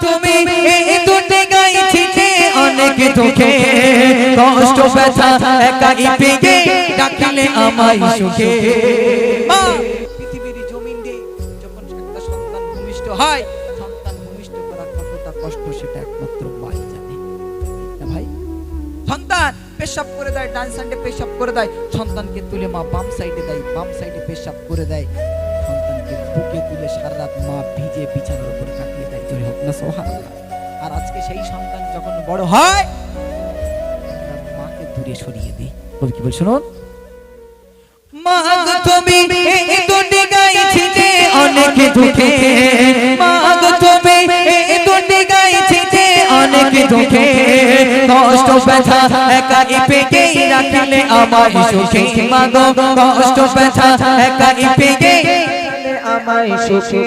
তুমি এই দুটি গাইছিলে অনেক দুঃখে কষ্ট ব্যথা একাই পেয়ে ডাকলে আমায় সুখে। মা পৃথিবীর জমিনে যখন একটা সন্তান ভূমিষ্ঠ হয়, সন্তান ভূমিষ্ঠ করা কতটা কষ্ট সেটা একমাত্র মাই জানে। না ভাই, সন্তান পেশাব করে দেয়, ডান সাইডে পেশাব করে দেয়, সন্তানকে তুলে মা বাম সাইডে দেয়, বাম সাইডে পেশাব করে দেয়, সন্তানকে বুকে তুলে সারা রাত মা ভিজে বিছানার উপরে কাটিয়ে দেয়। জোরে হোক না সুবহানাল্লাহ। আর আজকে সেই সন্তান যখন বড় হয় মাকে দূরে সরিয়ে দেয়। বল কি বল শুনুন, মা গো তুমি এই দুটি গাইছিলে অনেক দুঃখে, মা গো তুমি এই দুটি গাইছিলে অনেক দুঃখে কষ্ট ব্যথা একাই পেয়ে রাখলে আমায় সুখে। মা গো কষ্ট ব্যথা একাই পেয়ে আমায় সুখে।